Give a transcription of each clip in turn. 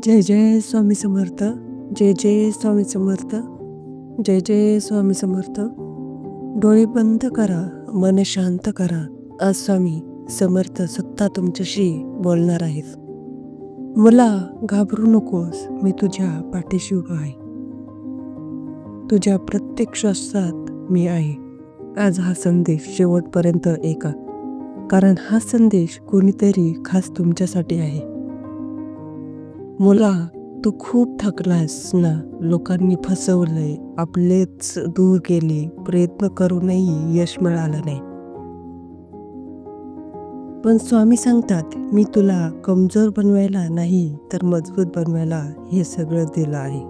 जय जय स्वामी समर्थ. जय जय स्वामी समर्थ. जय जय स्वामी समर्थ. डोळे बंद करा, मन शांत करा. आज स्वामी समर्थ सत्ता तुमच्याशी बोलणार आहेत. मुला, घाबरू नकोस, मी तुझ्या पाठीशी उभा आहे. तुझ्या प्रत्येक श्वासात मी आहे. आज हा संदेश शेवटपर्यंत ऐका, कारण हा संदेश कोणीतरी खास तुमच्यासाठी आहे. मुला, तू खूप थकलास ना. लोकांनी फसवलंय, आपलेच दूर केले, प्रयत्न करूनही यश मिळालं नाही. पण स्वामी सांगतात, मी तुला कमजोर बनवायला नाही तर मजबूत बनवायला हे सगळं दिलं आहे.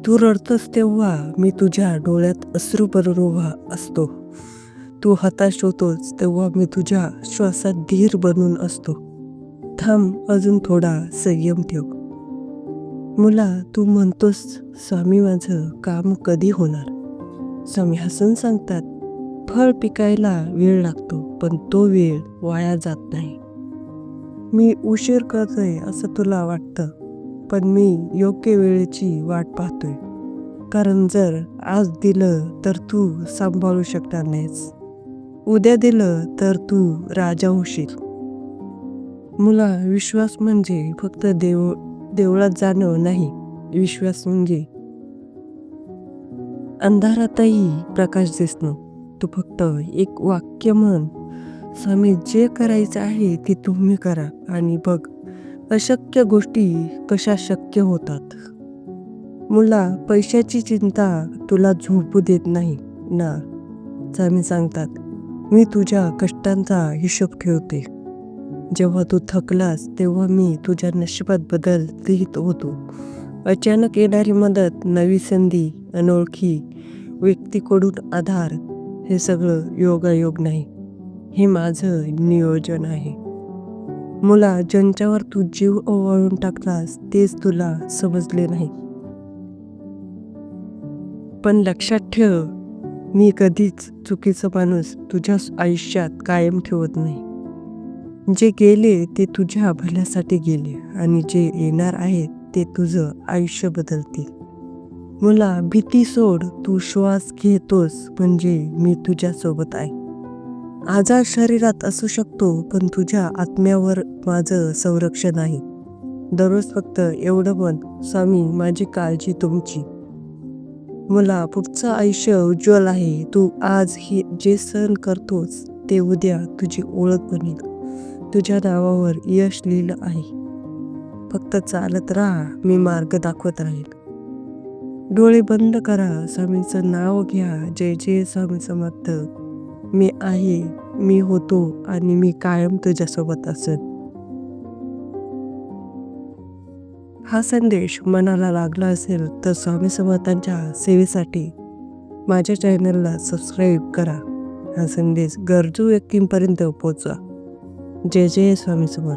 तू रडतोस तेव्हा मी तुझ्या डोळ्यात अश्रू भरून उभा असतो. तू हताश होतोस तेव्हा मी तुझ्या श्वासात धीर बनून असतो. थांब, अजून थोडा संयम ठेव. मुला, तू म्हणतोस, स्वामी माझं काम कधी होणार? स्वामी हसून सांगतात, फळ पिकायला वेळ लागतो, पण तो वेळ वाया जात नाही. मी उशीर करतोय असं तुला वाटतं, पण मी योग्य वेळेची वाट पाहतोय. कारण जर आज दिलं तर तू सांभाळू शकणार नाहीस, उद्या दिलं तर तू राजा होशील. मुला, विश्वास म्हणजे फक्त देवळात जाणं नाही. विश्वास म्हणजे अंधारातही प्रकाश दिसणं. तू फक्त एक वाक्य म्हण, स्वामी जे करायचं आहे ते तुम्ही करा, आणि बघ अशक्य गोष्टी कशा शक्य होतात. मुला, पैशाची चिंता तुला झोपू देत नाही ना. स्वामी सांगतात, मी तुझ्या कष्टांचा हिशोब ठेवते. जेव्हा तू थकलास तेव्हा मी तुझ्या नशिबात बदल लिहित होतो. अचानक येणारी मदत, नवी संधी, अनोळखी व्यक्तीकडून आधार, हे सगळं योगायोग नाही, हे माझं नियोजन आहे. मुला, ज्यांच्यावर तू जीव ओवाळून टाकलास तेच तुला समजले नाही. पण लक्षात ठेव, मी कधीच चुकीचा माणूस तुझ्या आयुष्यात कायम ठेवत नाही. जे गेले ते तुझ्या भल्यासाठी गेले, आणि जे येणार आहेत ते तुझं आयुष्य बदलतील. मुला, भीती सोड, तू श्वास घेतोस म्हणजे मी तुझ्या सोबत आहे. आजार शरीरात असू शकतो, पण तुझ्या आत्म्यावर माझं संरक्षण आहे. दररोज फक्त एवढं म्हण, स्वामी माझी काळजी तुमची. मुला, पुढचं आयुष्य उज्ज्वल आहे. तू आज जे सहन करतोस ते उद्या तुझी ओळख बनेल. तुझ्या नावावर यश लिहिलं आहे. फक्त चालत राहा, मी मार्ग दाखवत राहील. डोळे बंद करा, स्वामींचं नाव घ्या. जय जय स्वामी समर्थ. मी आहे, मी होतो, आणि मी कायम तुझ्यासोबत असेन. हा संदेश मनाला लागला असेल तर स्वामी समर्थांच्या सेवेसाठी माझ्या चॅनलला सबस्क्राईब करा. हा संदेश गरजू व्यक्तींपर्यंत पोहोचवा. जय जय स्वामी समर्थ.